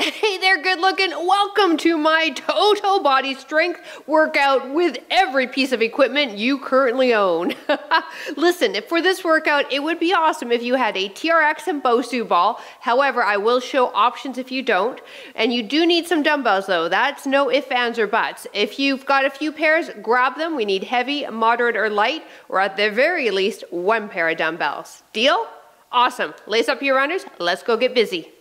Hey there, good looking. Welcome to my total body strength workout with every piece of equipment you currently own. Listen, for this workout, it would be awesome if you had a TRX and BOSU ball. However, I will show options if you don't. And you do need some dumbbells though. That's no ifs, ands, or buts. If you've got a few pairs, grab them. We need heavy, moderate, or light, or at the very least, one pair of dumbbells. Deal? Awesome. Lace up your runners. Let's go get busy.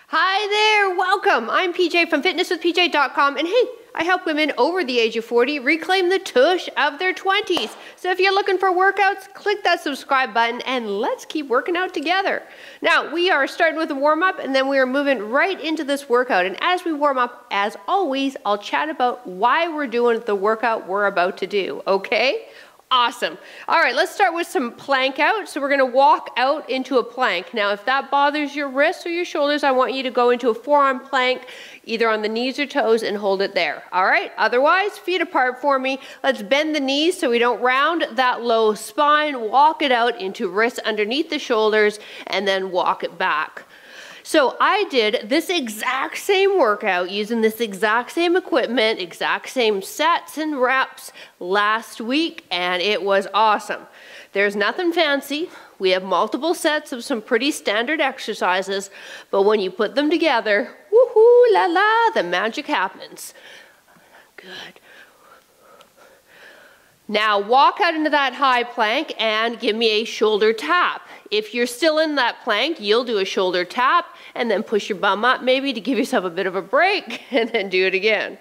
Hi there, welcome. I'm PJ from fitnesswithpj.com, and hey, I help women over the age of 40 reclaim the tush of their 20s. So if you're looking for workouts, click that subscribe button and let's keep working out together. Now, we are starting with a warm-up and then we are moving right into this workout. And as we warm up, as always, I'll chat about why we're doing the workout we're about to do, okay? Awesome. All right, let's start with some plank out. So we're gonna walk out into a plank. Now, if that bothers your wrists or your shoulders, I want you to go into a forearm plank, either on the knees or toes, and hold it there. All right, otherwise, feet apart for me. Let's bend the knees so we don't round that low spine. Walk it out into wrists underneath the shoulders, and then walk it back. So I did this exact same workout using this exact same equipment, exact same sets and reps last week, and it was awesome. There's nothing fancy. We have multiple sets of some pretty standard exercises, but when you put them together, woohoo la la, the magic happens. Good. Now walk out into that high plank and give me a shoulder tap. If you're still in that plank, you'll do a shoulder tap and then push your bum up maybe to give yourself a bit of a break and then do it again.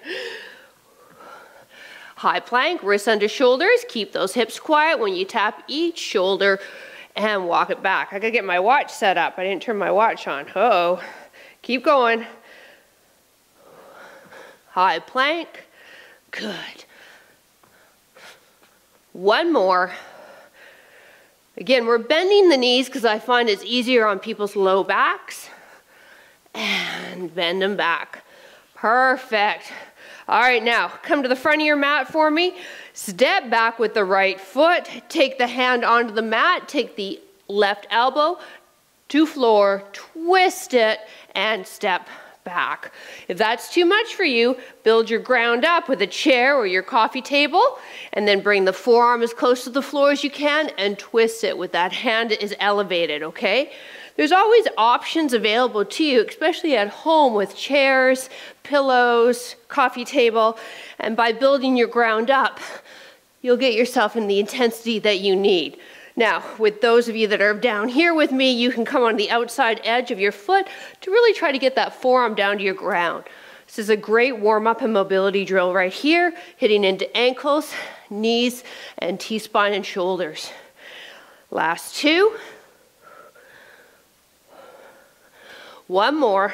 High plank, wrists under shoulders. Keep those hips quiet when you tap each shoulder and walk it back. I gotta get my watch set up. I didn't turn my watch on. Uh-oh. Keep going. High plank. Good. One more. Again, we're bending the knees because I find it's easier on people's low backs. And bend them back. Perfect. All right, now come to the front of your mat for me. Step back with the right foot. Take the hand onto the mat. Take the left elbow to floor. Twist it and step back. If that's too much for you, build your ground up with a chair or your coffee table, and then bring the forearm as close to the floor as you can and twist it with that hand is elevated, okay? There's always options available to you, especially at home with chairs, pillows, coffee table, and by building your ground up, you'll get yourself in the intensity that you need. Now, with those of you that are down here with me, you can come on the outside edge of your foot to really try to get that forearm down to your ground. This is a great warm-up and mobility drill right here, hitting into ankles, knees, and T-spine and shoulders. Last two. One more.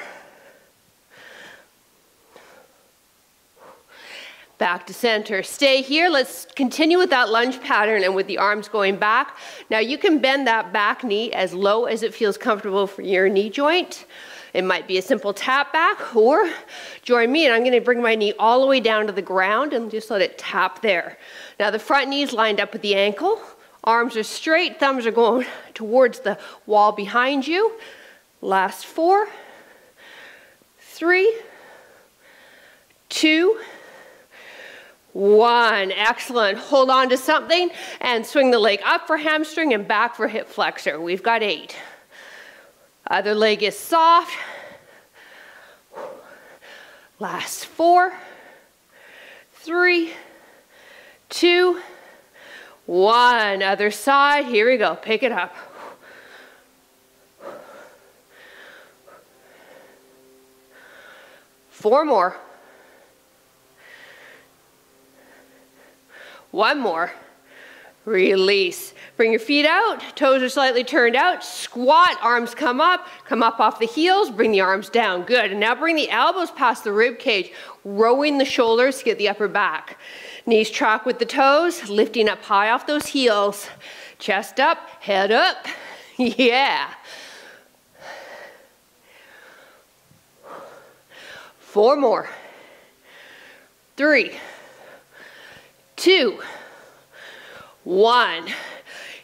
Back to center. Stay here. Let's continue with that lunge pattern and with the arms going back. Now you can bend that back knee as low as it feels comfortable for your knee joint. It might be a simple tap back, or join me and I'm going to bring my knee all the way down to the ground and just let it tap there. Now the front knee is lined up with the ankle. Arms are straight, thumbs are going towards the wall behind you. Last 4, 3, 2, 1. Excellent. Hold on to something and swing the leg up for hamstring and back for hip flexor. We've got 8. Other leg is soft. Last 4, 3, 2, 1. Other side. Here we go. Pick it up. Four more. One more. Release. Bring your feet out. Toes are slightly turned out. Squat. Arms come up off the heels. Bring the arms down. Good. And now bring the elbows past the rib cage. Rowing the shoulders to get the upper back. Knees track with the toes. Lifting up high off those heels. Chest up. Head up. Yeah. 4 more. 3, 2, 1.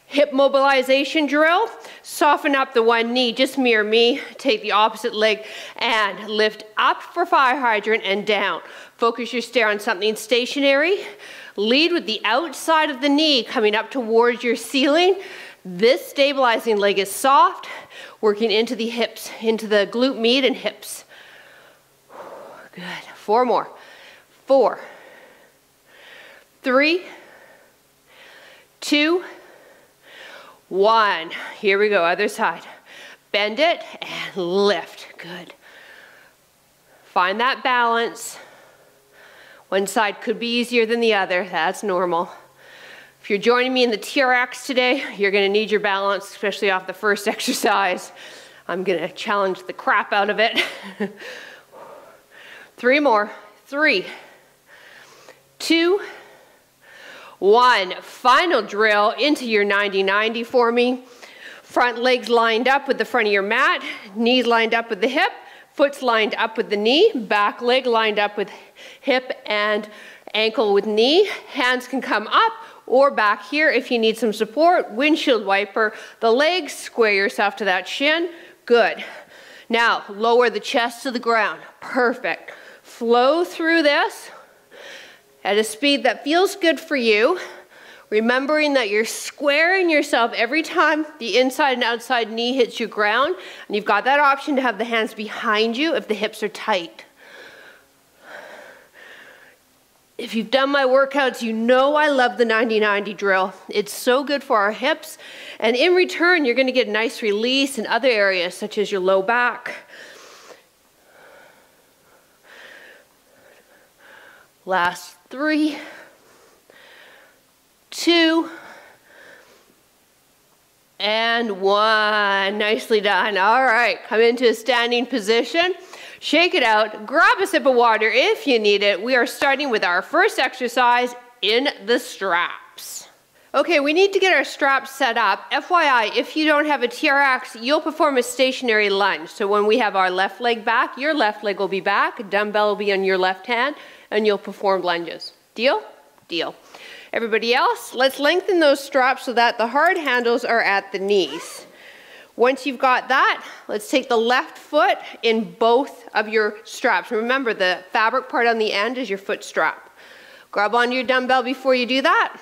Hip mobilization drill. Soften up the one knee, just mirror me. Take the opposite leg and lift up for fire hydrant and down. Focus your stare on something stationary. Lead with the outside of the knee coming up towards your ceiling. This stabilizing leg is soft, working into the hips, into the glute med and hips. Good. 4 more. 4, 3, 2, 1. Here we go, other side. Bend it and lift. Good. Find that balance. One side could be easier than the other. That's normal. If you're joining me in the TRX today, you're going to need your balance, especially off the first exercise. I'm going to challenge the crap out of it. 3 more. 3, 2, 1. Final drill into your 90-90 for me. Front legs lined up with the front of your mat, knees lined up with the hip, foot's lined up with the knee, back leg lined up with hip and ankle with knee. Hands can come up or back here if you need some support. Windshield wiper the legs, square yourself to that shin. Good. Now lower the chest to the ground. Perfect. Flow through this at a speed that feels good for you, remembering that you're squaring yourself every time the inside and outside knee hits your ground, and you've got that option to have the hands behind you if the hips are tight. If you've done my workouts, you know I love the 90-90 drill. It's so good for our hips, and in return, you're going to get a nice release in other areas, such as your low back. Last 3, 2, and 1. Nicely done. All right, come into a standing position. Shake it out. Grab a sip of water if you need it. We are starting with our first exercise in the straps. Okay, we need to get our straps set up. FYI, if you don't have a TRX, you'll perform a stationary lunge. So when we have our left leg back, your left leg will be back, a dumbbell will be on your left hand, and you'll perform lunges. Deal? Deal. Everybody else, let's lengthen those straps so that the hard handles are at the knees. Once you've got that, let's take the left foot in both of your straps. Remember, the fabric part on the end is your foot strap. Grab onto your dumbbell before you do that.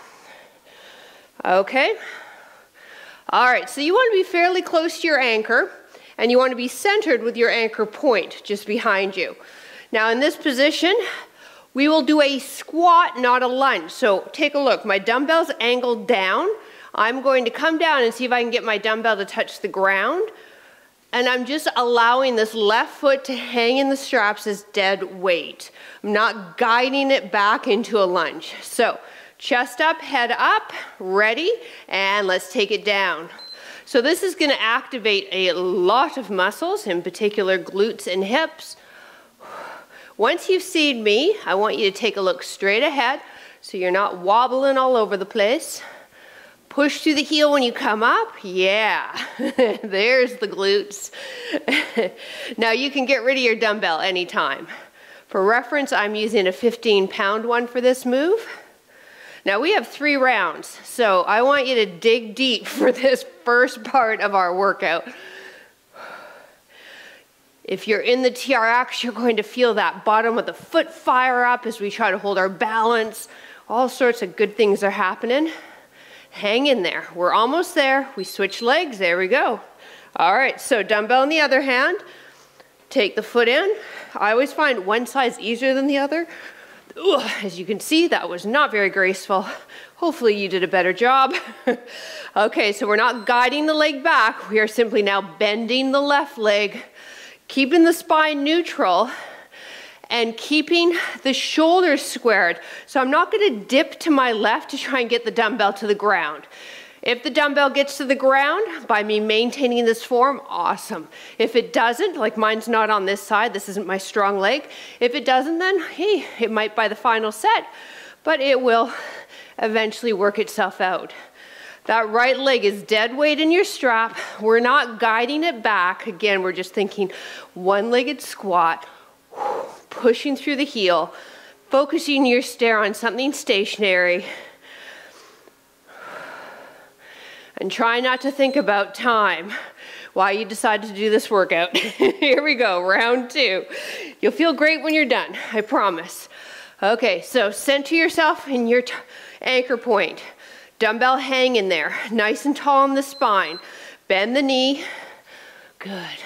Okay. All right, so you want to be fairly close to your anchor, and you want to be centered with your anchor point just behind you. Now in this position, we will do a squat, not a lunge. So take a look, my dumbbell's angled down. I'm going to come down and see if I can get my dumbbell to touch the ground. And I'm just allowing this left foot to hang in the straps as dead weight. I'm not guiding it back into a lunge. So chest up, head up, ready, and let's take it down. So this is going to activate a lot of muscles, in particular glutes and hips. Once you've seen me, I want you to take a look straight ahead so you're not wobbling all over the place. Push through the heel when you come up. Yeah, there's the glutes. Now you can get rid of your dumbbell anytime. For reference, I'm using a 15-pound one for this move. Now we have 3 rounds, so I want you to dig deep for this first part of our workout. If you're in the TRX, you're going to feel that bottom of the foot fire up as we try to hold our balance. All sorts of good things are happening. Hang in there. We're almost there. We switch legs. There we go. All right, so dumbbell in the other hand. Take the foot in. I always find one side's easier than the other. Ugh, as you can see, that was not very graceful. Hopefully you did a better job. Okay, so we're not guiding the leg back. We are simply now bending the left leg, keeping the spine neutral, and keeping the shoulders squared. So I'm not going to dip to my left to try and get the dumbbell to the ground. If the dumbbell gets to the ground by me maintaining this form, awesome. If it doesn't, like mine's not on this side, this isn't my strong leg. If it doesn't, then hey, it might by the final set, but it will eventually work itself out. That right leg is dead weight in your strap. We're not guiding it back. Again, we're just thinking one-legged squat, pushing through the heel, focusing your stare on something stationary. And try not to think about time while you decide to do this workout. Here we go, round 2. You'll feel great when you're done, I promise. Okay, so center yourself in your anchor point. Dumbbell hang in there, nice and tall on the spine. Bend the knee. Good.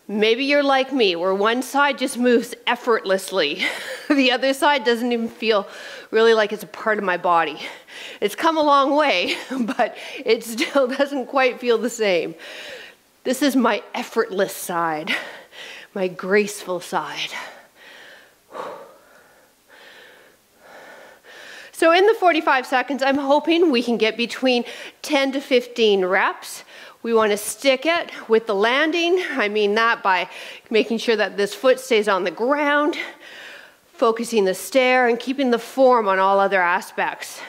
Maybe you're like me, where one side just moves effortlessly. The other side doesn't even feel really like it's a part of my body. It's come a long way, but it still doesn't quite feel the same. This is my effortless side, my graceful side. So in the 45 seconds, I'm hoping we can get between 10 to 15 reps. We want to stick it with the landing. I mean that by making sure that this foot stays on the ground, focusing the stare, and keeping the form on all other aspects.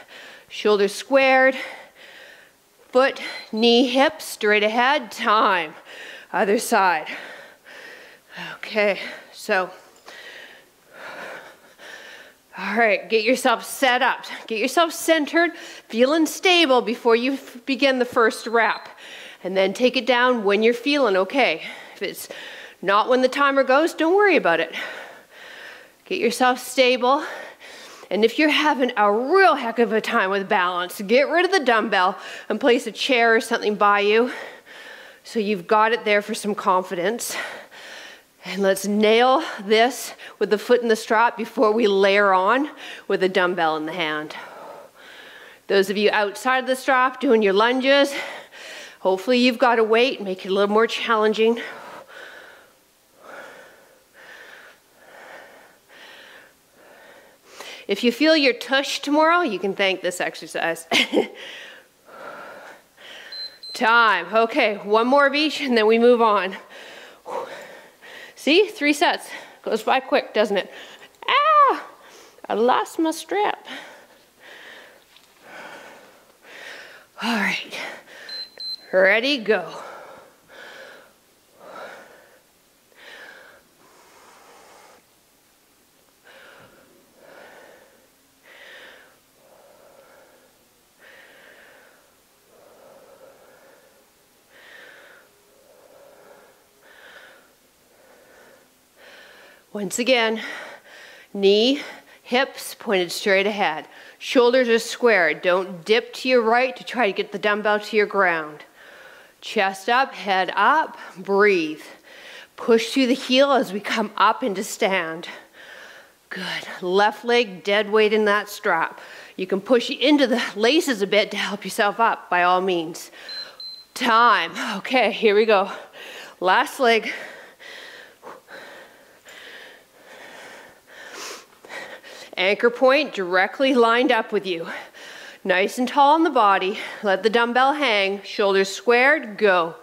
Shoulders squared, foot, knee, hip, straight ahead, time. Other side. Okay, so. All right, get yourself set up. Get yourself centered, feeling stable before you begin the first rep. And then take it down when you're feeling okay. If it's not when the timer goes, don't worry about it. Get yourself stable. And if you're having a real heck of a time with balance, get rid of the dumbbell and place a chair or something by you so you've got it there for some confidence. And let's nail this with the foot in the strap before we layer on with a dumbbell in the hand. Those of you outside of the strap doing your lunges, hopefully you've got a weight, make it a little more challenging. If you feel your tush tomorrow, you can thank this exercise. Time. Okay, one more of each and then we move on. See, 3 sets. Goes by quick, doesn't it? Ah, I lost my strap. All right, ready, go. Once again, knee, hips pointed straight ahead. Shoulders are squared. Don't dip to your right to try to get the dumbbell to your ground. Chest up, head up, breathe. Push through the heel as we come up into stand. Good. Left leg dead weight in that strap. You can push into the laces a bit to help yourself up, by all means. Time. Okay, here we go. Last leg. Anchor point directly lined up with you. Nice and tall on the body. Let the dumbbell hang. Shoulders squared. Go.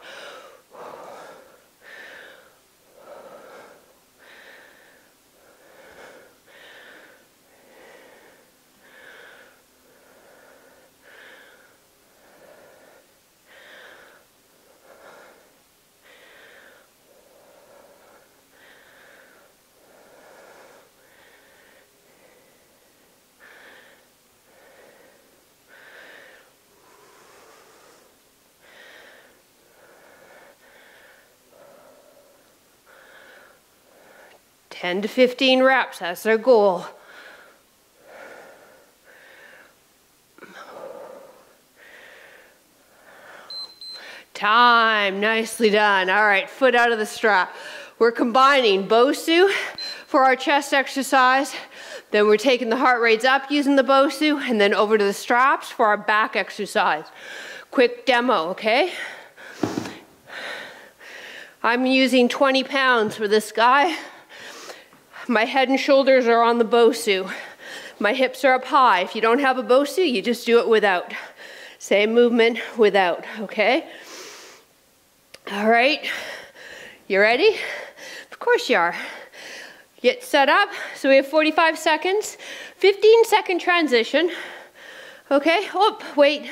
Ten to 15 reps, that's our goal. Time, nicely done. All right, foot out of the strap. We're combining BOSU for our chest exercise, then we're taking the heart rates up using the BOSU, and then over to the straps for our back exercise. Quick demo, okay? I'm using 20 pounds for this guy. My head and shoulders are on the BOSU. My hips are up high. If you don't have a BOSU, you just do it without. Same movement without, okay? All right, you ready? Of course you are. Get set up. So we have 45 seconds, 15-second transition. Okay, oh, wait,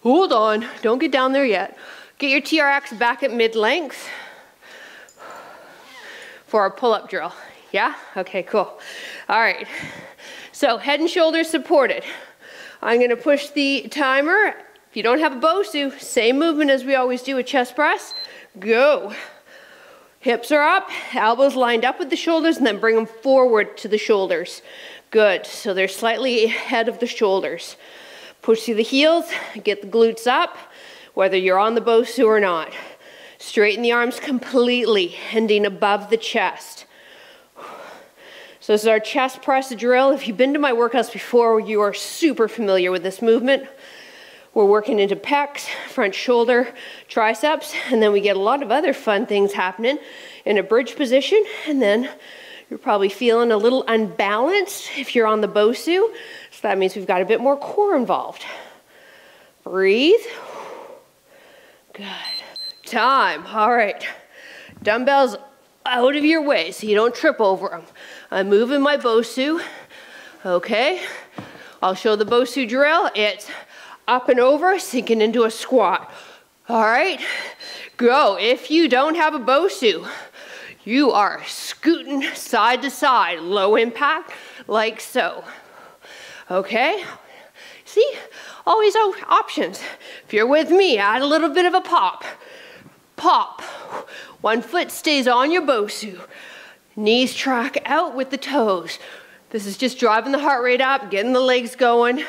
hold on, don't get down there yet. Get your TRX back at mid-length for our pull-up drill. Yeah? Okay, cool. All right. So head and shoulders supported. I'm going to push the timer If you don't have a BOSU, same movement as we always do with chest press. Go. Hips are up, elbows lined up with the shoulders, and then bring them forward to the shoulders. Good, so they're slightly ahead of the shoulders. Push through the heels, get the glutes up, whether you're on the BOSU or not. Straighten the arms completely, ending above the chest. So this is our chest press drill. If you've been to my workouts before, you are super familiar with this movement. We're working into pecs, front shoulder, triceps, and then we get a lot of other fun things happening in a bridge position, and then you're probably feeling a little unbalanced if you're on the BOSU, so that means we've got a bit more core involved. Breathe. Good. Time. All right. Dumbbells out of your way so you don't trip over them. I'm moving my BOSU. Okay. I'll show the BOSU drill. It's up and over, sinking into a squat. All right, go. If you don't have a BOSU, you are scooting side to side, low impact, like so. Okay, see, always options. If you're with me, add a little bit of a pop. Pop. One foot stays on your BOSU. Knees track out with the toes. This is just driving the heart rate up, getting the legs going.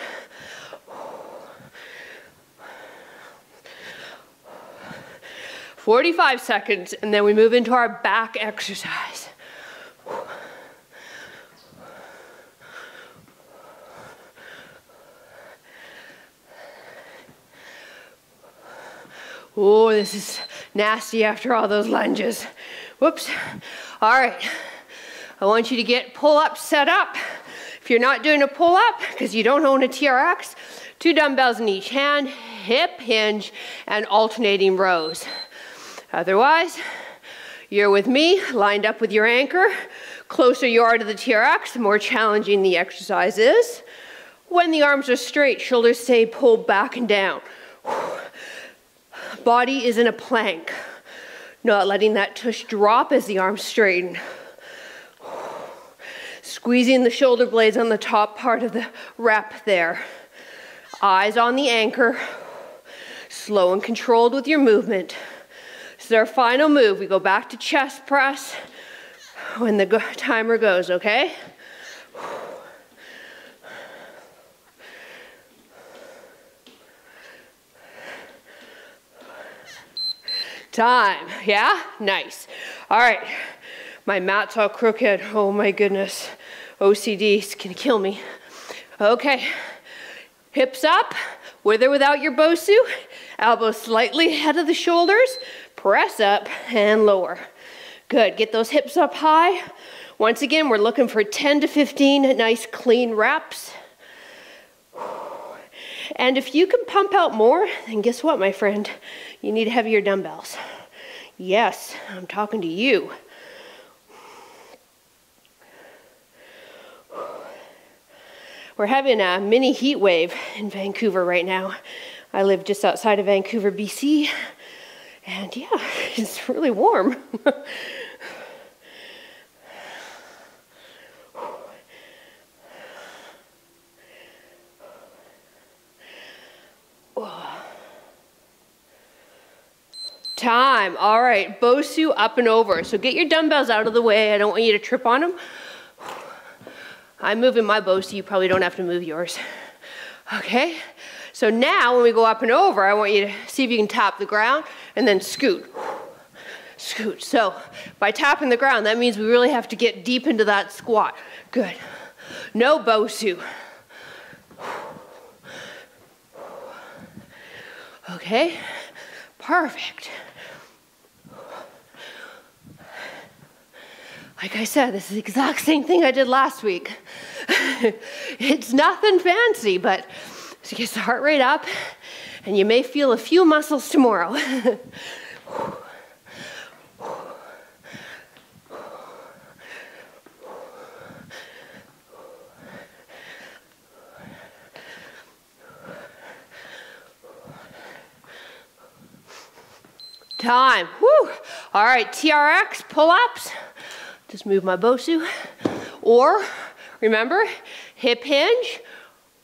45 seconds, and then we move into our back exercise. Oh, this is nasty after all those lunges. Whoops. All right. I want you to get pull-ups set up. If you're not doing a pull-up, because you don't own a TRX, 2 dumbbells in each hand, hip hinge, and alternating rows. Otherwise, you're with me, lined up with your anchor. Closer you are to the TRX, the more challenging the exercise is. When the arms are straight, shoulders stay pulled back and down. Body is in a plank, not letting that tush drop as the arms straighten. Squeezing the shoulder blades on the top part of the rep there. Eyes on the anchor, slow and controlled with your movement. This is our final move. We go back to chest press when the timer goes, okay? Time, yeah? Nice. All right, my mat's all crooked. Oh my goodness, OCD's gonna kill me. Okay, hips up, with or without your BOSU. Elbows slightly ahead of the shoulders. Press up and lower. Good, get those hips up high. Once again, we're looking for 10 to 15 nice clean reps. And if you can pump out more, then guess what, my friend? You need heavier dumbbells. Yes, I'm talking to you. We're having a mini heat wave in Vancouver right now. I live just outside of Vancouver, BC. And yeah, it's really warm. Time. All right, BOSU up and over. So get your dumbbells out of the way. I don't want you to trip on them. I'm moving my BOSU. You probably don't have to move yours. Okay. So now when we go up and over, I want you to see if you can tap the ground and then scoot. Scoot. So by tapping the ground, that means we really have to get deep into that squat. Good. No BOSU. Okay. Perfect. Like I said, this is the exact same thing I did last week. It's nothing fancy, but it gets the heart rate up, and you may feel a few muscles tomorrow. Time. Woo. All right, TRX, pull-ups. Just move my BOSU. Or, remember, hip hinge,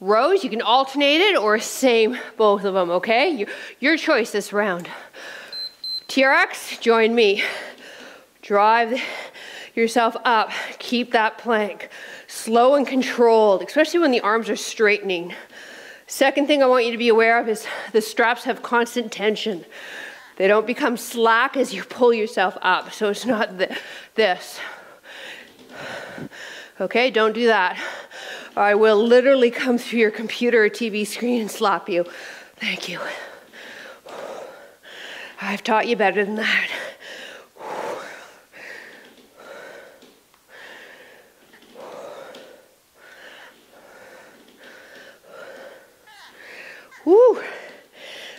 rows. You can alternate it or same both of them, okay? Your choice this round. TRX, join me. Drive yourself up. Keep that plank slow and controlled, especially when the arms are straightening. Second thing I want you to be aware of is the straps have constant tension. They don't become slack as you pull yourself up, so it's not this. Okay, don't do that. Or I will literally come through your computer or TV screen and slap you. Thank you. I've taught you better than that. Woo.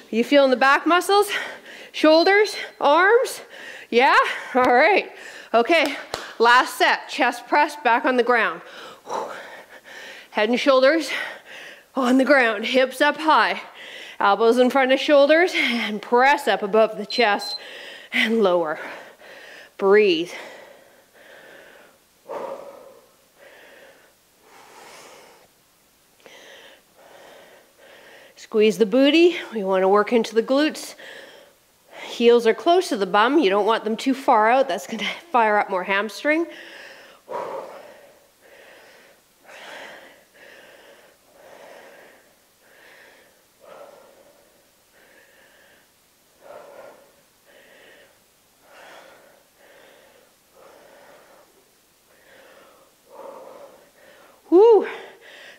You feeling the back muscles? Shoulders? Arms? Yeah? All right. Okay, last set. Chest press back on the ground. Head and shoulders on the ground. Hips up high. Elbows in front of shoulders and press up above the chest and lower. Breathe. Squeeze the booty. We want to work into the glutes. Heels are close to the bum. You don't want them too far out. That's going to fire up more hamstring. Woo!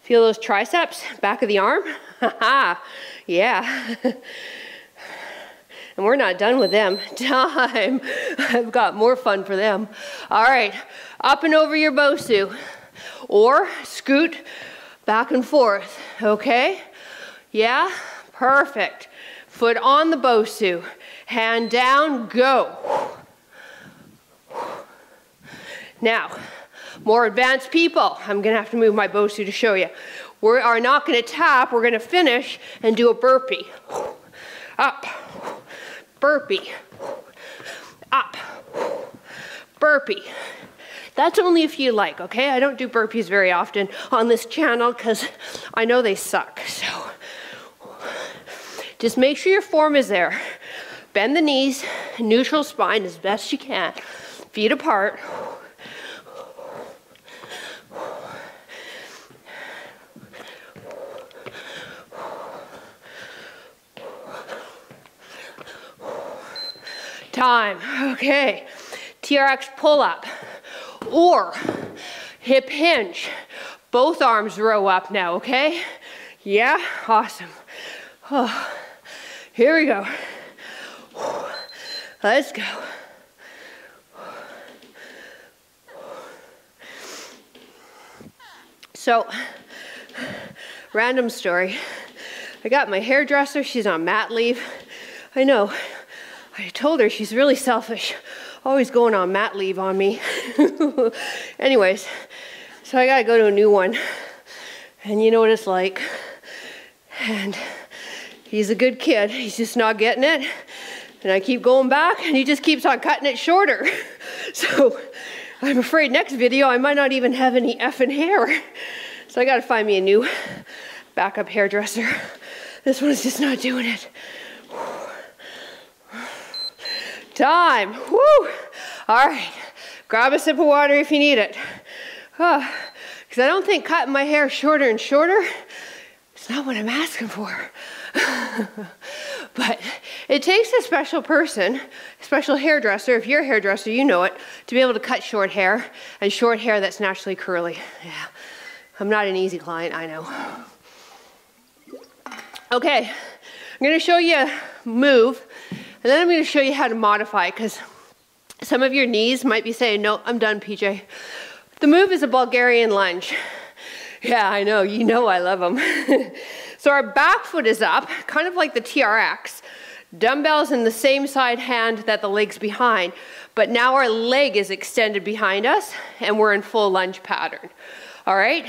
Feel those triceps, back of the arm? Haha, yeah. And we're not done with them. Time. I've got more fun for them. All right, up and over your BOSU. Or scoot back and forth, okay? Yeah, perfect. Foot on the BOSU. Hand down, go. Now, more advanced people. I'm gonna have to move my BOSU to show you. We are not gonna tap, we're gonna finish and do a burpee. Up, burpee, up, burpee. That's only if you like, okay? I don't do burpees very often on this channel because I know they suck, so. Just make sure your form is there. Bend the knees, neutral spine as best you can. Feet apart. Time. Okay. TRX pull up or hip hinge. Both arms row up now, okay? Yeah? Awesome. Oh, here we go. Let's go. So, random story. I got my hairdresser, she's on mat leave. I know. I told her she's really selfish, always going on mat leave on me. Anyways, so I gotta go to a new one. And you know what it's like. And he's a good kid, he's just not getting it. And I keep going back and he just keeps on cutting it shorter. So I'm afraid next video I might not even have any effing hair. So I gotta find me a new backup hairdresser. This one's just not doing it. Time. Woo! All right. Grab a sip of water if you need it. Because I don't think cutting my hair shorter and shorter is not what I'm asking for. But it takes a special person, a special hairdresser, if you're a hairdresser, you know it, to be able to cut short hair, and short hair that's naturally curly. Yeah. I'm not an easy client, I know. Okay. I'm going to show you a move. And then I'm going to show you how to modify it because some of your knees might be saying, no, I'm done, PJ. The move is a Bulgarian lunge. Yeah, I know, you know I love them. So our back foot is up, kind of like the TRX. Dumbbells in the same side hand that the leg's behind, but now our leg is extended behind us and we're in full lunge pattern. All right?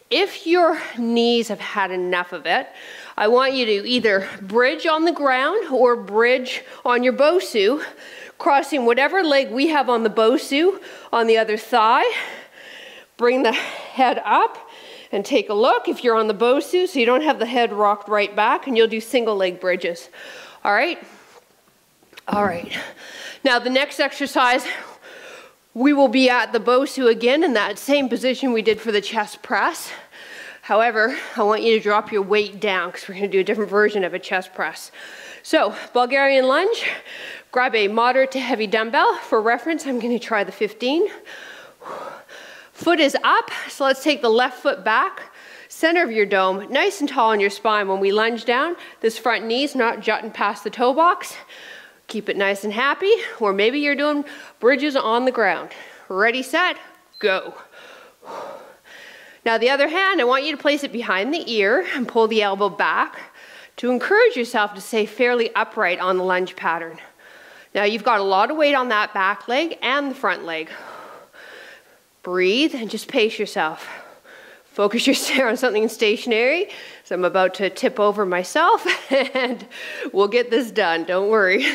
If your knees have had enough of it, I want you to either bridge on the ground or bridge on your BOSU, crossing whatever leg we have on the BOSU on the other thigh. Bring the head up And take a look if you're on the BOSU so you don't have the head rocked right back, and you'll do single leg bridges. All right? All right. Now the next exercise, we will be at the BOSU again in that same position we did for the chest press. However, I want you to drop your weight down because we're going to do a different version of a chest press. So, Bulgarian lunge, grab a moderate to heavy dumbbell. For reference, I'm going to try the 15. Foot is up, so let's take the left foot back. Center of your dome, nice and tall on your spine. When we lunge down, this front knee's not jutting past the toe box. Keep it nice and happy, or maybe you're doing bridges on the ground. Ready, set, go. Now the other hand, I want you to place it behind the ear and pull the elbow back to encourage yourself to stay fairly upright on the lunge pattern. Now you've got a lot of weight on that back leg and the front leg. Breathe and just pace yourself. Focus your stare on something stationary. So I'm about to tip over myself and we'll get this done, don't worry.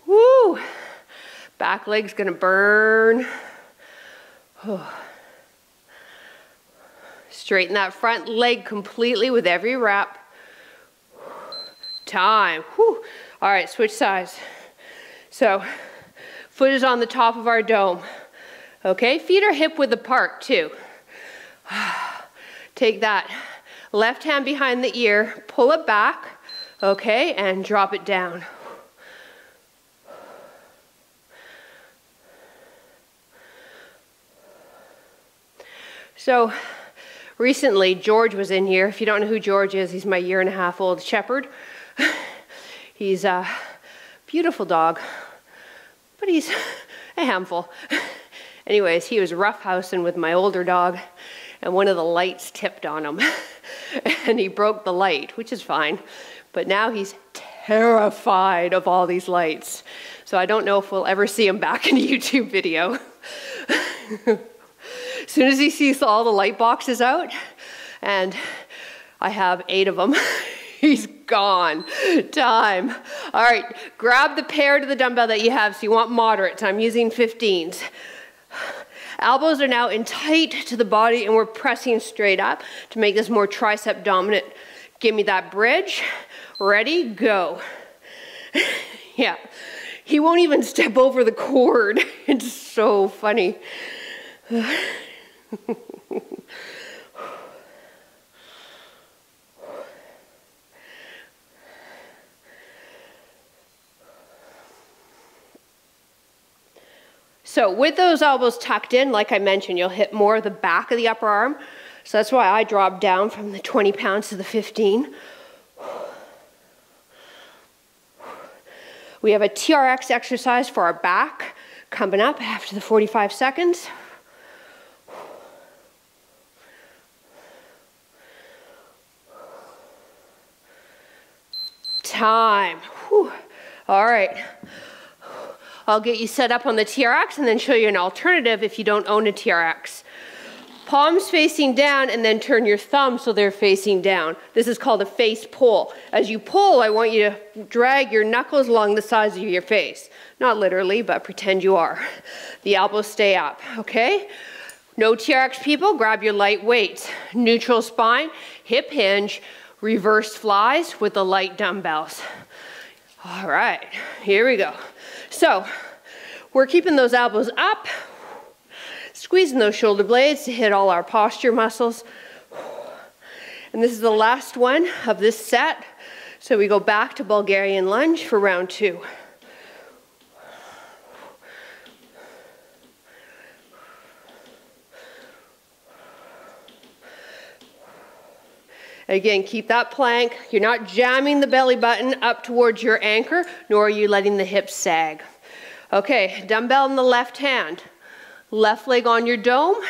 Woo! Back leg's gonna burn. Straighten that front leg completely with every rep. Time. Whew. All right, switch sides. So, foot is on the top of our dome. Okay, feet are hip width apart too. Take that left hand behind the ear, pull it back, okay, and drop it down. So recently, George was in here. If you don't know who George is, he's my 1.5-year-old shepherd. He's a beautiful dog, but he's a handful. Anyways, he was roughhousing with my older dog, and one of the lights tipped on him. And he broke the light, which is fine. But now he's terrified of all these lights. So I don't know if we'll ever see him back in a YouTube video. As soon as he sees all the light boxes out, and I have 8 of them, he's gone. Time. All right, grab the pair to the dumbbell that you have. So you want moderates. I'm using 15s. Elbows are now in tight to the body, and we're pressing straight up to make this more tricep dominant. Give me that bridge. Ready, go. Yeah, he won't even step over the cord. It's so funny. So with those elbows tucked in, like I mentioned, you'll hit more of the back of the upper arm. So that's why I dropped down from the 20 pounds to the 15. We have a TRX exercise for our back coming up after the 45 seconds. Time. Whew. All right. I'll get you set up on the TRX and then show you an alternative if you don't own a TRX. Palms facing down, and then turn your thumbs so they're facing down. This is called a face pull. As you pull, I want you to drag your knuckles along the sides of your face. Not literally, but pretend you are. The elbows stay up, okay? No TRX people, grab your light weights. Neutral spine, hip hinge, reverse flies with the light dumbbells. All right, here we go. So, we're keeping those elbows up, squeezing those shoulder blades to hit all our posture muscles. And this is the last one of this set. So we go back to Bulgarian lunge for round 2. Again, keep that plank. You're not jamming the belly button up towards your anchor, nor are you letting the hips sag. Okay, dumbbell in the left hand. Left leg on your dome,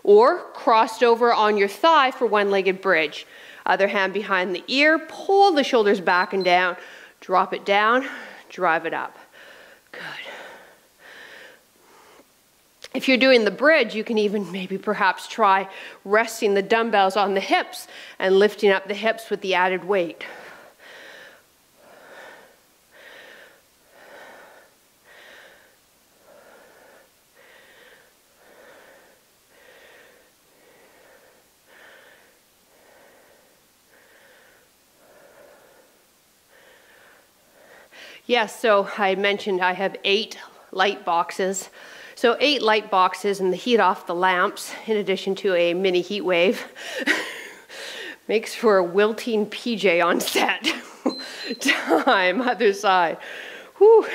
or crossed over on your thigh for one-legged bridge. Other hand behind the ear, pull the shoulders back and down, drop it down, drive it up. Good. If you're doing the bridge, you can even maybe perhaps try resting the dumbbells on the hips and lifting up the hips with the added weight. Yes, so I mentioned I have 8 light boxes. So 8 light boxes and the heat off the lamps, in addition to a mini heat wave, makes for a wilting PJ on set. Time, other side. Whew.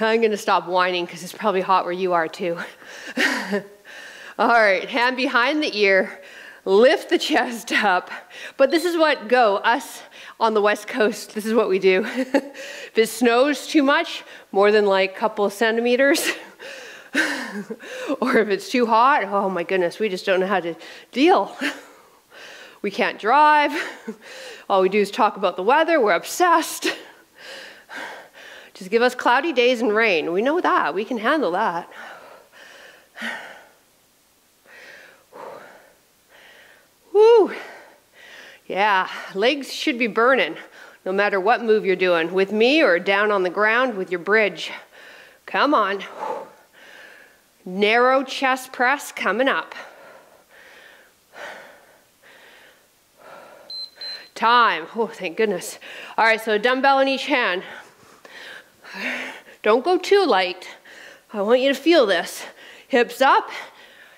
I'm gonna stop whining because it's probably hot where you are too. All right, hand behind the ear, lift the chest up. But this is what us on the West Coast, this is what we do. If it snows too much, more than like a couple of centimeters, or if it's too hot, oh my goodness, we just don't know how to deal. We can't drive. All we do is talk about the weather. We're obsessed. Just give us cloudy days and rain. We know that. We can handle that. Woo. Yeah, legs should be burning no matter what move you're doing, with me or down on the ground with your bridge. Come on. Narrow chest press coming up. Time. Oh, thank goodness. All right, so a dumbbell in each hand. Don't go too light. I want you to feel this. Hips up,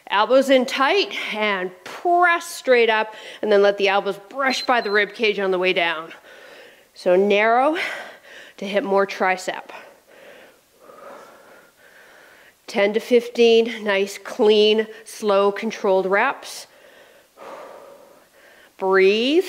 elbows in tight, and press straight up, and then let the elbows brush by the rib cage on the way down. So narrow to hit more tricep. 10 to 15, nice, clean, slow, controlled reps. Breathe.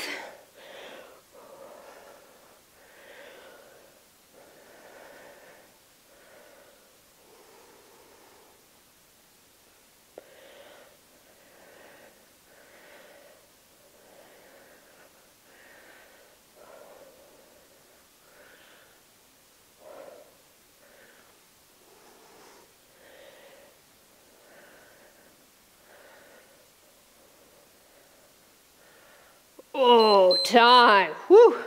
Oh, time. Whew.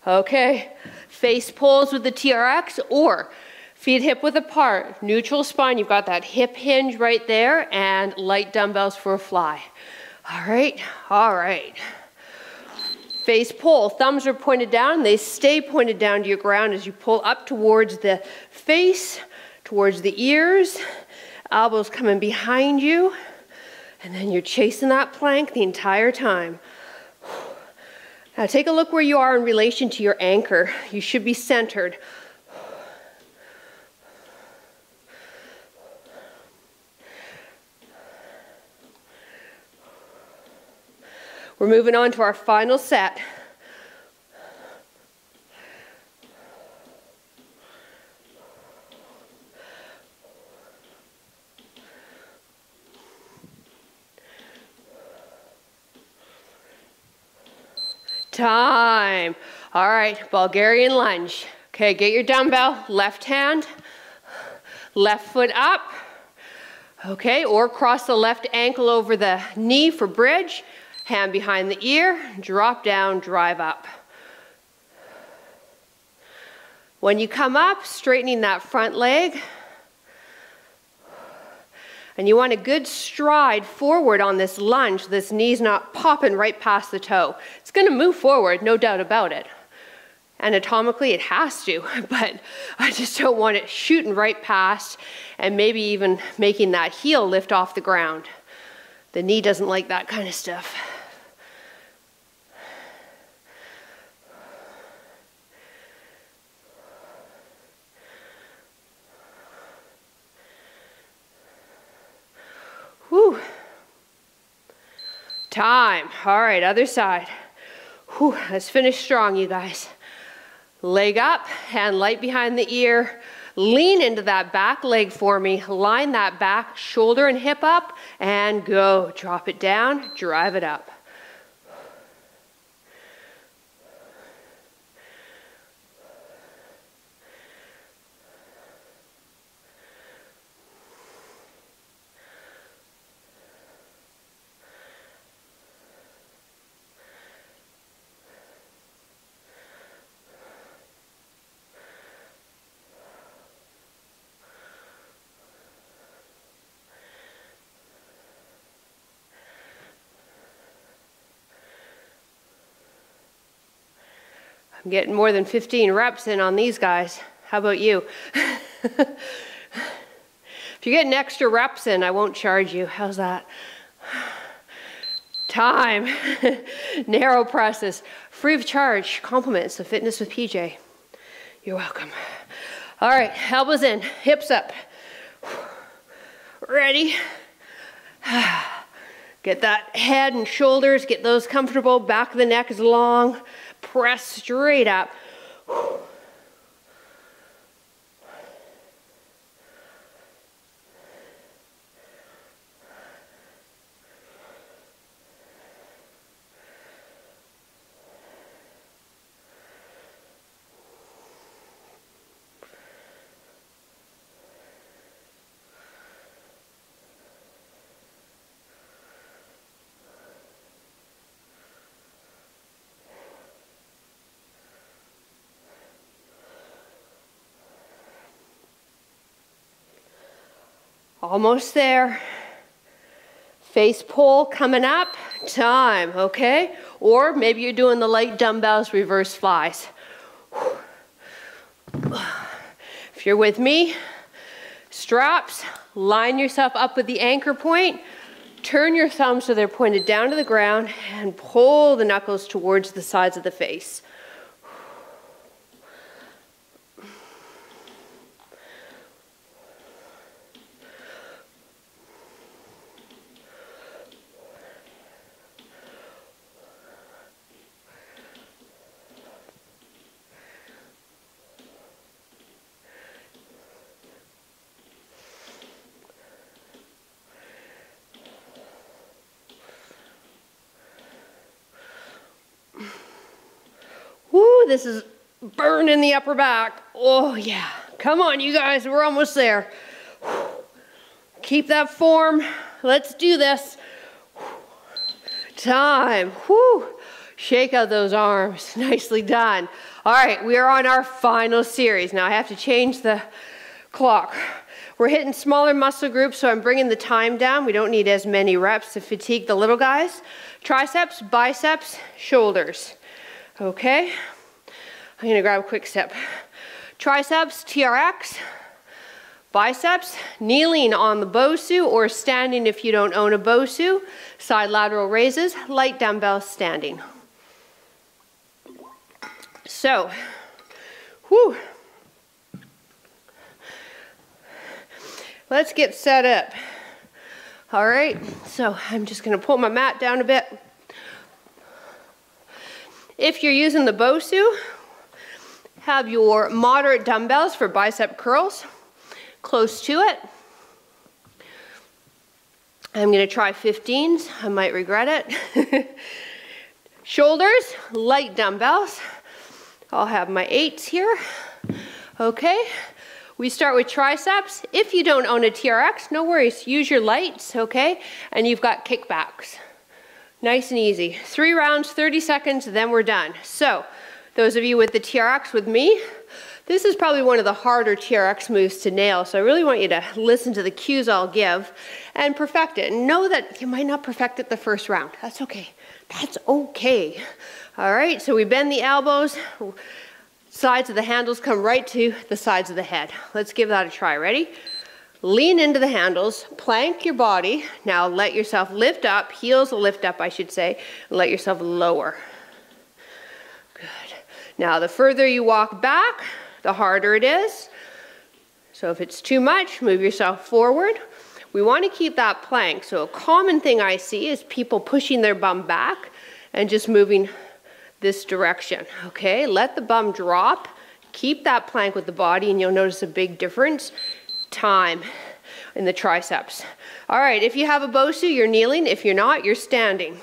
Okay. Face pulls with the TRX or feet hip width apart. Neutral spine. You've got that hip hinge right there, and light dumbbells for a fly. All right. All right. Face pull. Thumbs are pointed down. They stay pointed down to your ground as you pull up towards the face, towards the ears. Elbows coming behind you. And then you're chasing that plank the entire time. Now take a look where you are in relation to your anchor. You should be centered. We're moving on to our final set. Time. All right, Bulgarian lunge. Okay, get your dumbbell, left hand, left foot up. Okay, or cross the left ankle over the knee for bridge. Hand behind the ear, drop down, drive up. When you come up, straightening that front leg. And you want a good stride forward on this lunge. This knee's not popping right past the toe. It's going to move forward, no doubt about it. Anatomically, it has to, but I just don't want it shooting right past and maybe even making that heel lift off the ground. The knee doesn't like that kind of stuff. Whew. Time. All right, other side. Whew. Let's finish strong, you guys. Leg up, hand light behind the ear. Lean into that back leg for me. Line that back shoulder and hip up, and go. Drop it down, drive it up. I'm getting more than 15 reps in on these guys. How about you? If you get extra reps in, I won't charge you. How's that? Time. Narrow presses. Free of charge. Compliments of Fitness with PJ. You're welcome. All right, elbows in, hips up. Ready? Get that head and shoulders, get those comfortable. Back of the neck is long. Press straight up. Almost there. Face pull coming up. Time, okay? Or maybe you're doing the light dumbbells, reverse flies. If you're with me, straps, line yourself up with the anchor point. Turn your thumbs so they're pointed down to the ground and pull the knuckles towards the sides of the face. Woo, this is burning the upper back. Oh yeah, come on you guys, we're almost there. Keep that form, let's do this. Time, whoo. Shake out those arms, nicely done. All right, we are on our final series. Now I have to change the clock. We're hitting smaller muscle groups, so I'm bringing the time down. We don't need as many reps to fatigue the little guys. Triceps, biceps, shoulders. Okay, I'm gonna grab a quick step. Triceps, TRX, biceps, kneeling on the BOSU or standing if you don't own a BOSU, side lateral raises, light dumbbell standing. So, whew. Let's get set up. All right, so I'm just gonna pull my mat down a bit. If you're using the BOSU, have your moderate dumbbells for bicep curls close to it. I'm going to try 15s. I might regret it. Shoulders, light dumbbells. I'll have my 8s here. Okay. We start with triceps. If you don't own a TRX, no worries. Use your lights, okay? And you've got kickbacks. Nice and easy. 3 rounds, 30 seconds, then we're done. So, those of you with the TRX with me, this is probably one of the harder TRX moves to nail, so I really want you to listen to the cues I'll give and perfect it. And know that you might not perfect it the first round. That's okay. That's okay. All right, so we bend the elbows, sides of the handles come right to the sides of the head. Let's give that a try. Ready? Lean into the handles, plank your body. Now let yourself lift up, heels lift up I should say, and let yourself lower. Good. Now the further you walk back, the harder it is. So if it's too much, move yourself forward. We want to keep that plank. So a common thing I see is people pushing their bum back and just moving this direction. Okay, let the bum drop, keep that plank with the body and you'll notice a big difference. Time in the triceps. All right, if you have a BOSU, you're kneeling. If you're not, you're standing.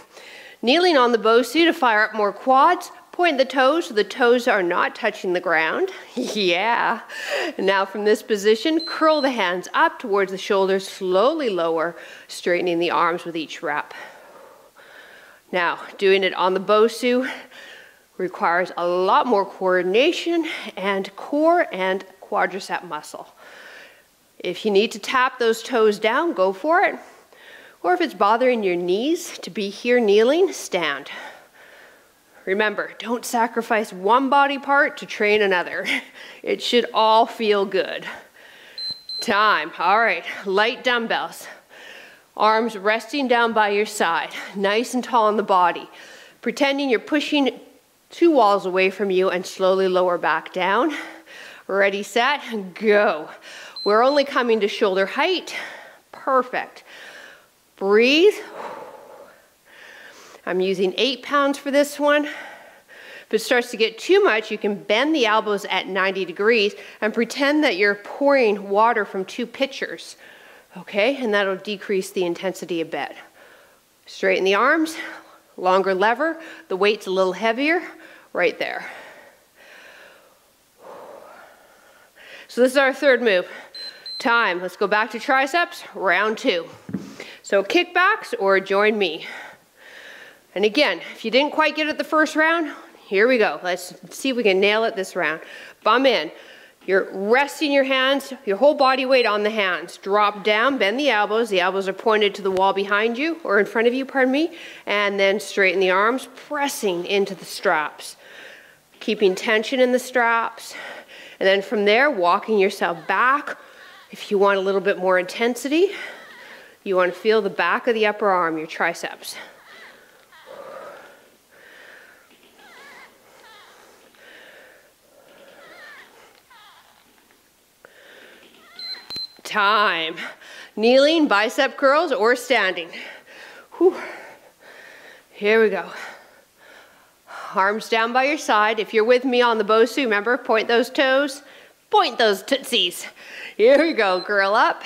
Kneeling on the BOSU to fire up more quads. Point the toes so the toes are not touching the ground. Yeah. And now from this position, curl the hands up towards the shoulders, slowly lower, straightening the arms with each rep. Now, doing it on the BOSU requires a lot more coordination and core and quadricep muscle. If you need to tap those toes down, go for it. Or if it's bothering your knees to be here kneeling, stand. Remember, don't sacrifice one body part to train another. It should all feel good. Time. All right, light dumbbells. Arms resting down by your side, nice and tall in the body. Pretending you're pushing 2 walls away from you and slowly lower back down. Ready, set, go. We're only coming to shoulder height. Perfect. Breathe. I'm using 8 pounds for this one. If it starts to get too much, you can bend the elbows at 90 degrees and pretend that you're pouring water from 2 pitchers. Okay, and that'll decrease the intensity a bit. Straighten the arms, longer lever, the weight's a little heavier, right there. So this is our third move. Time, let's go back to triceps, round 2. So kickbacks or join me. And again, if you didn't quite get it the first round, here we go. Let's see if we can nail it this round. Bum in. You're resting your hands, your whole body weight on the hands. Drop down, bend the elbows. The elbows are pointed to the wall behind you, or in front of you, pardon me. And then straighten the arms, pressing into the straps. Keeping tension in the straps. And then from there, walking yourself back. If you want a little bit more intensity, you want to feel the back of the upper arm, your triceps. Time. Kneeling, bicep curls, or standing. Whew. Here we go. Arms down by your side. If you're with me on the BOSU, remember, point those toes, point those tootsies. Here we go. Curl up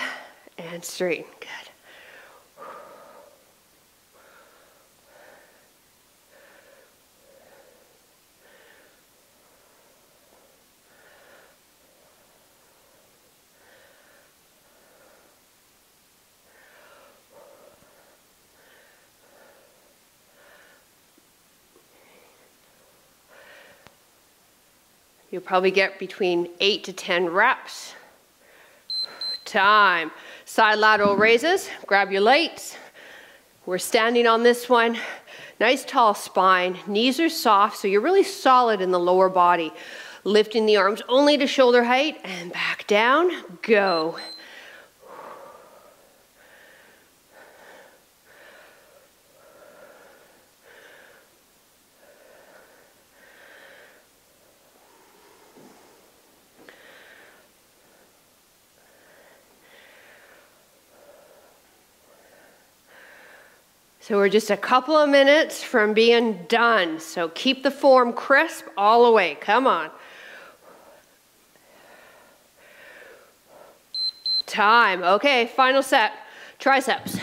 and straighten. Good. You'll probably get between 8 to 10 reps. Time. Side lateral raises. Grab your legs. We're standing on this one. Nice tall spine. Knees are soft, so you're really solid in the lower body. Lifting the arms only to shoulder height and back down. Go. So we're just a couple of minutes from being done. So keep the form crisp all the way. Come on. Time. Okay, final set. Triceps.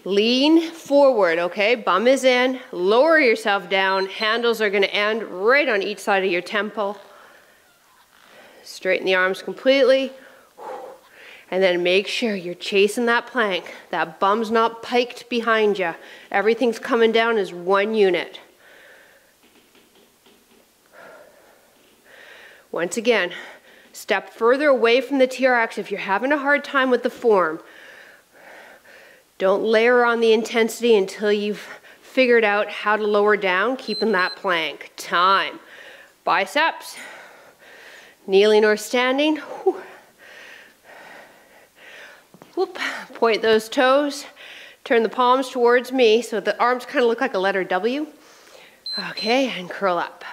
Lean forward, okay? Bum is in. Lower yourself down. Handles are going to end right on each side of your temple. Straighten the arms completely. And then make sure you're chasing that plank. That bum's not piked behind you. Everything's coming down as one unit. Once again, step further away from the TRX if you're having a hard time with the form. Don't layer on the intensity until you've figured out how to lower down, keeping that plank. Time. Biceps. Kneeling or standing. Whoop. Point those toes. Turn the palms towards me so the arms kind of look like a letter W. Okay, and curl up.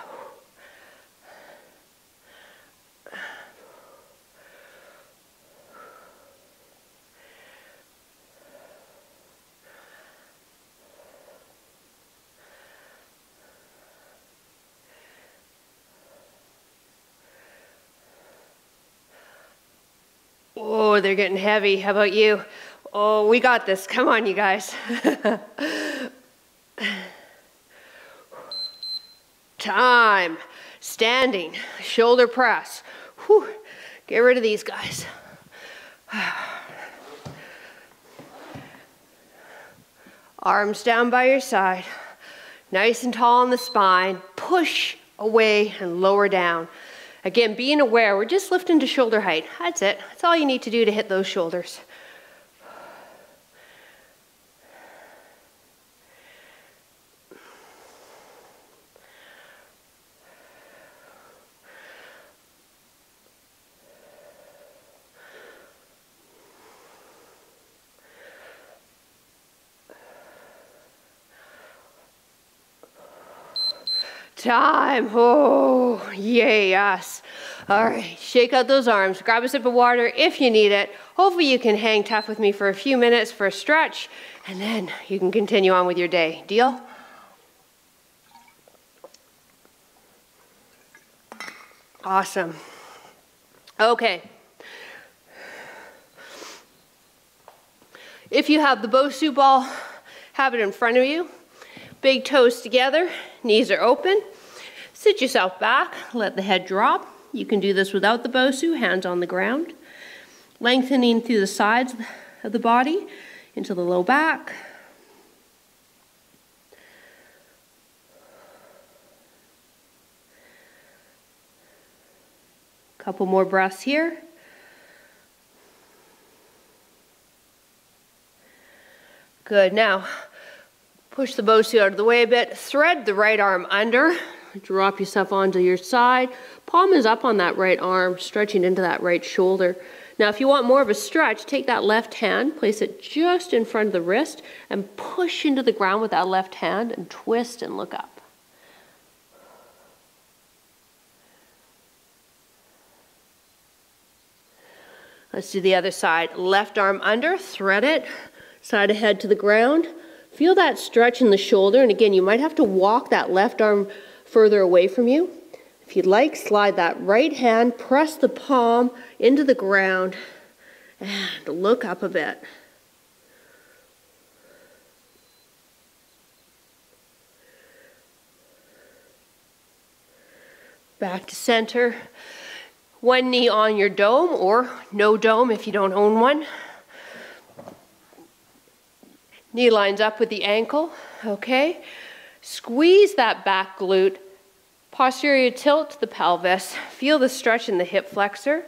Oh, they're getting heavy. How about you? Oh, we got this. Come on, you guys. Time. Standing. Shoulder press. Whew. Get rid of these guys. Arms down by your side. Nice and tall on the spine. Push away and lower down. Again, being aware, we're just lifting to shoulder height. That's it. That's all you need to do to hit those shoulders. time. Oh, yay, yes. All right, shake out those arms. Grab a sip of water if you need it. Hopefully you can hang tough with me for a few minutes for a stretch, and then you can continue on with your day. Deal? Awesome. Okay. If you have the BOSU ball, have it in front of you. Big toes together, knees are open. Sit yourself back, let the head drop. You can do this without the BOSU, hands on the ground. Lengthening through the sides of the body into the low back. Couple more breaths here. Good, now push the BOSU out of the way a bit. Thread the right arm under. Drop yourself onto your side. Palm is up on that right arm, stretching into that right shoulder. Now, if you want more of a stretch, take that left hand, place it just in front of the wrist, and push into the ground with that left hand and twist and look up. Let's do the other side. Left arm under, thread it, side of head to the ground. Feel that stretch in the shoulder, and again, you might have to walk that left arm further away from you. If you'd like, slide that right hand, press the palm into the ground, and look up a bit. Back to center. One knee on your dome, or no dome if you don't own one. Knee lines up with the ankle, okay? Squeeze that back glute. Posterior tilt to the pelvis. Feel the stretch in the hip flexor.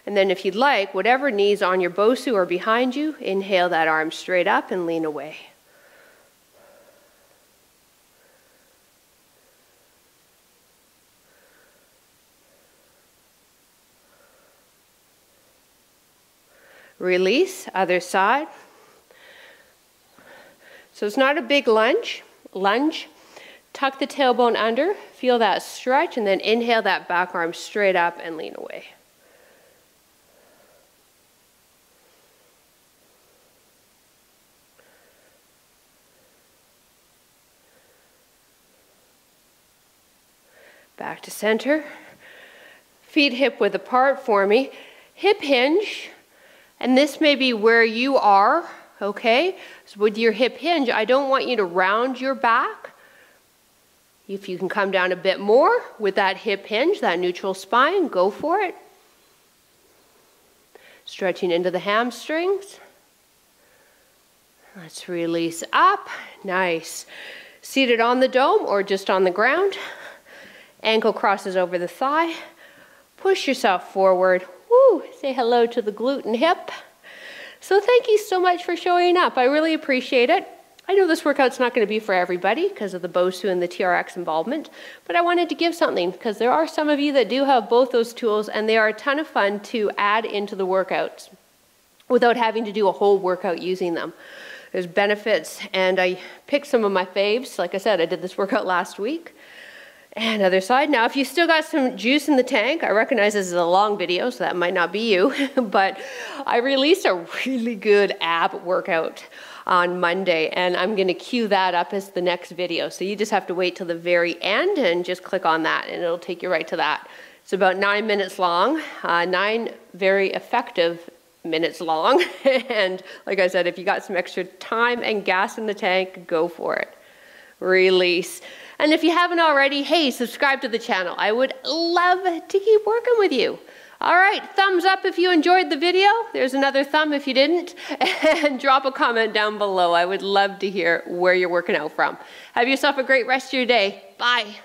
And then if you'd like, whatever knee's on your BOSU or behind you, inhale that arm straight up and lean away. Release, other side. So it's not a big lunge. Tuck the tailbone under, feel that stretch, and then inhale that back arm straight up and lean away. Back to center. Feet hip width apart for me. Hip hinge, and this may be where you are, okay? So with your hip hinge, I don't want you to round your back. If you can come down a bit more with that hip hinge, that neutral spine, go for it. Stretching into the hamstrings. Let's release up. Nice. Seated on the dome or just on the ground. Ankle crosses over the thigh. Push yourself forward. Woo! Say hello to the glute and hip. So thank you so much for showing up. I really appreciate it. I know this workout's not going to be for everybody because of the BOSU and the TRX involvement, but I wanted to give something because there are some of you that do have both those tools, and they are a ton of fun to add into the workouts without having to do a whole workout using them. There's benefits, and I picked some of my faves. Like I said, I did this workout last week. And other side. Now, if you still got some juice in the tank, I recognize this is a long video, so that might not be you, but I released a really good ab workout on Monday, and I'm going to cue that up as the next video. So you just have to wait till the very end and just click on that, and it'll take you right to that. It's about 9 minutes long, 9 very effective minutes long. And like I said, if you got some extra time and gas in the tank, go for it. Release. And if you haven't already, hey, subscribe to the channel. I would love to keep working with you. All right, thumbs up if you enjoyed the video. There's another thumb if you didn't. And drop a comment down below. I would love to hear where you're working out from. Have yourself a great rest of your day. Bye.